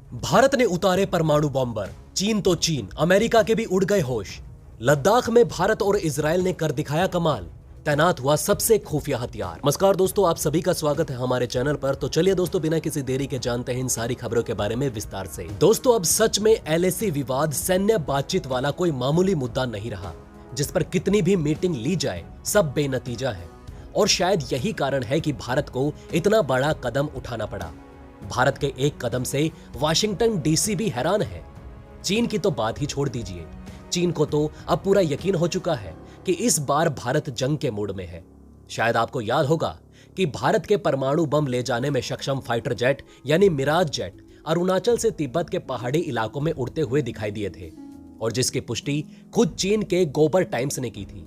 भारत ने उतारे परमाणु बॉम्बर। चीन तो चीन, अमेरिका के भी उड़ गए होश। लद्दाख में भारत और इजरायल ने कर दिखाया कमाल। तैनात हुआ सबसे खुफिया हथियार। नमस्कार दोस्तों, आप सभी का स्वागत है हमारे चैनल पर। तो चलिए दोस्तों, बिना किसी देरी के जानते हैं इन सारी खबरों के बारे में विस्तार से। दोस्तों, अब सच में एलएसी विवाद सैन्य बातचीत वाला कोई मामूली मुद्दा नहीं रहा, जिस पर कितनी भी मीटिंग ली जाए सब बेनतीजा है। और शायद यही कारण है कि भारत को इतना बड़ा कदम उठाना पड़ा। भारत के एक कदम से वाशिंगटन डीसी भी हैरान है। चीन की तो बात ही छोड़ दीजिए। चीन को तो अब पूरा यकीन हो चुका है कि इस बार भारत जंग के मूड में है। शायद आपको याद होगा कि भारत के परमाणु बम ले जाने में सक्षम फाइटर जेट यानी मिराज जेट अरुणाचल से तिब्बत के पहाड़ी इलाकों में उड़ते हुए दिखाई दिए थे, और जिसकी पुष्टि खुद चीन के गोबर टाइम्स ने की थी।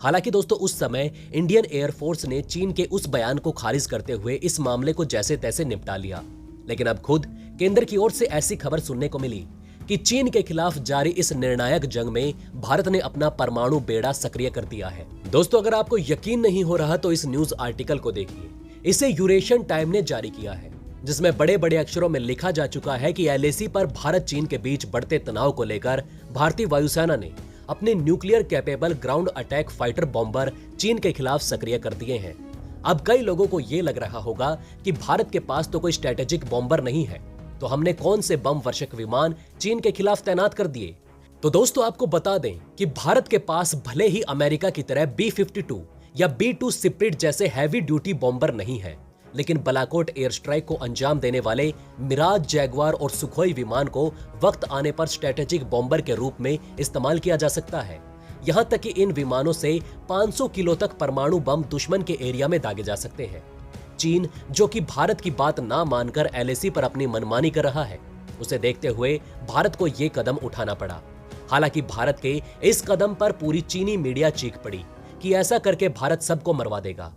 हालांकि दोस्तों, उस समय इंडियन एयरफोर्स ने चीन के उस बयान को खारिज करते हुए इस मामले को जैसे तैसे निपटा लिया। लेकिन अब खुद केंद्र की ओर से ऐसी खबर सुनने को मिली कि चीन के खिलाफ जारी इस निर्णायक जंग में भारत ने अपना परमाणु बेड़ा सक्रिय कर दिया है। दोस्तों, अगर आपको यकीन नहीं हो रहा तो इस न्यूज आर्टिकल को देखिए। इसे यूरेशियन टाइम ने जारी किया है, जिसमें बड़े बड़े अक्षरों में लिखा जा चुका है कि एलएसी पर भारत चीन के बीच बढ़ते तनाव को लेकर भारतीय वायुसेना ने अपने nuclear capable ground attack fighter bomber चीन के खिलाफ सक्रिय कर दिए हैं। अब कई लोगों को यह लग रहा होगा कि भारत के पास तो कोई स्ट्रेटेजिक बॉम्बर नहीं है, तो हमने कौन से बम वर्षक विमान चीन के खिलाफ तैनात कर दिए। तो दोस्तों, आपको बता दें कि भारत के पास भले ही अमेरिका की तरह B-52 या B-2 स्पिरिट जैसे हैवी ड्यूटी बॉम्बर नहीं है, लेकिन बालाकोट एयर स्ट्राइक को अंजाम देने वाले मिराज, जैगवार और सुखोई विमान को वक्त आने पर स्ट्रेटेजिक बॉम्बर के रूप में इस्तेमाल किया जा सकता है। यहां तक कि इन विमानों से 500 किलो तक परमाणु बम दुश्मन के एरिया में दागे जा सकते हैं। चीन, जो कि भारत की बात ना मानकर एलएसी पर अपनी मनमानी कर रहा है, उसे देखते हुए भारत को यह कदम उठाना पड़ा। हालांकि भारत के इस कदम पर पूरी चीनी मीडिया चीख पड़ी कि ऐसा करके भारत सबको मरवा देगा।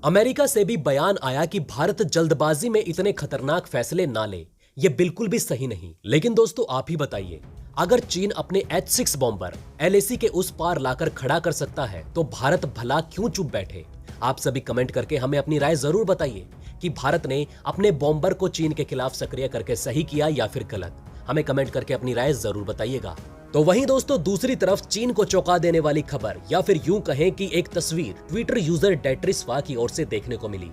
अमेरिका से भी बयान आया कि भारत जल्दबाजी में इतने खतरनाक फैसले ना ले, ये बिल्कुल भी सही नहीं। लेकिन दोस्तों, आप ही बताइए, अगर चीन अपने H-6 बॉम्बर एलएसी के उस पार लाकर खड़ा कर सकता है तो भारत भला क्यों चुप बैठे? आप सभी कमेंट करके हमें अपनी राय जरूर बताइए कि भारत ने अपने बॉम्बर को चीन के खिलाफ सक्रिय करके सही किया या फिर गलत। हमें कमेंट करके अपनी राय जरूर बताइएगा। तो वहीं दोस्तों, दूसरी तरफ चीन को चौंका देने वाली खबर, या फिर यूं कहें कि एक तस्वीर ट्विटर यूजर डेट्रिस्फा की ओर से देखने को मिली।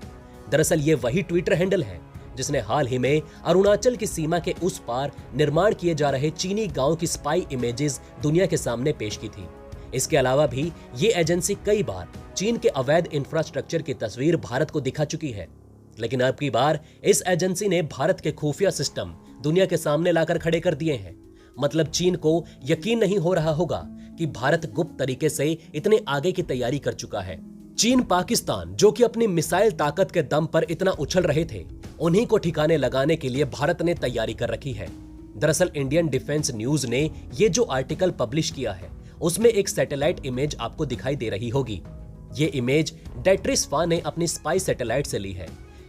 दरअसल ये वही ट्विटर हैंडल है जिसने हाल ही में अरुणाचल की सीमा के उस पार निर्माण किए जा रहे चीनी गांव की स्पाई इमेजेस दुनिया के सामने पेश की थी। इसके अलावा भी ये एजेंसी कई बार चीन के अवैध इंफ्रास्ट्रक्चर की तस्वीर भारत को दिखा चुकी है, लेकिन अब की बार इस एजेंसी ने भारत के खुफिया सिस्टम दुनिया के सामने लाकर खड़े कर दिए हैं। मतलब चीन को यकीन नहीं हो रहा होगा कि भारत गुप्त तरीके से इतने आगे की तैयारी कर चुका है। चीन पाकिस्तान, जो कि अपनी मिसाइल ताकत के दम पर इतना उछल रहे थे, उन्हीं को ठिकाने लगाने के लिए भारत ने तैयारी कर रखी है। दरअसल इंडियन डिफेंस न्यूज ने ये जो आर्टिकल पब्लिश किया है, उसमें एक सैटेलाइट इमेज आपको दिखाई दे रही होगी। ये इमेज डेट्रिस्फा ने अपनी स्पाई सैटेलाइट से ली है।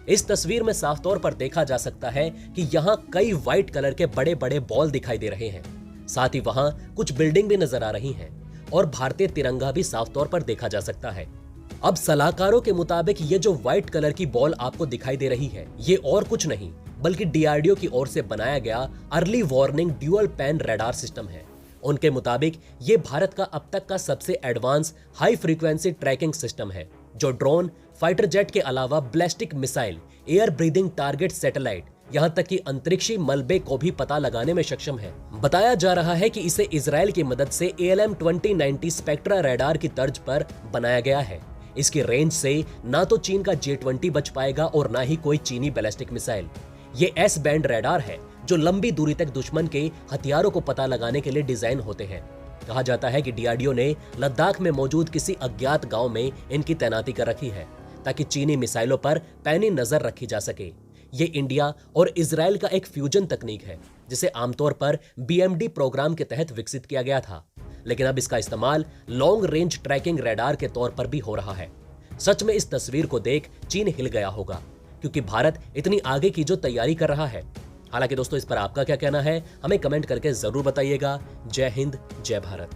इस तस्वीर में साफ तौर पर देखा जा सकता है कि यहाँ कई व्हाइट कलर के बड़े बड़े बॉल दिखाई दे रहे हैं। साथ ही वहां कुछ बिल्डिंग भी नजर आ रही हैं और भारतीय तिरंगा भी साफ तौर पर देखा जा सकता है। अब सलाहकारों के मुताबिक ये जो व्हाइट कलर की बॉल आपको दिखाई दे रही है, ये और कुछ नहीं बल्कि डीआरडीओ की ओर से बनाया गया early warning dual pan radar system है। उनके मुताबिक ये भारत का अब तक का सबसे advance high frequency tracking system है, जो ड्रोन, फाइटर जेट के अलावा ballistic missile, air breathing target satellite, यहां तक कि अंतरिक्षी मलबे को भी पता लगाने में सक्षम है। बताया जा रहा है कि इसे इजराइल की मदद से ALM-2090 स्पेक्ट्रा रडार की तर्ज पर बनाया गया है। इसकी रेंज से ना तो चीन का J-20 बच पाएगा और ना ही कोई चीनी बैलिस्टिक मिसाइल। ये S बैंड रडार है जो लंबी दूरी तक दुश्मन के हथियारों को पता लगाने के लिए डिजाइन होते हैं। कहा जाता है कि डीआरडीओ ने लद्दाख में मौजूद किसी अज्ञात गांव में इनकी तैनाती कर रखी है, ताकि चीनी मिसाइलों पर पैनी नजर रखी जा सके। ये इंडिया और इजराइल का एक फ्यूजन तकनीक है, जिसे आमतौर पर BMD प्रोग्राम के तहत विकसित किया गया था, लेकिन अब इसका इस्तेमाल लॉन्ग रेंज ट्रैकिंग रडार के तौर पर भी हो रहा है। सच में इस तस्वीर को देख चीन हिल गया होगा, क्योंकि भारत इतनी आगे की जो तैयारी कर रहा है। हालांकि दोस्तों, इस पर आपका क्या कहना है, हमें कमेंट करके जरूर बताइएगा। जय हिंद, जय भारत।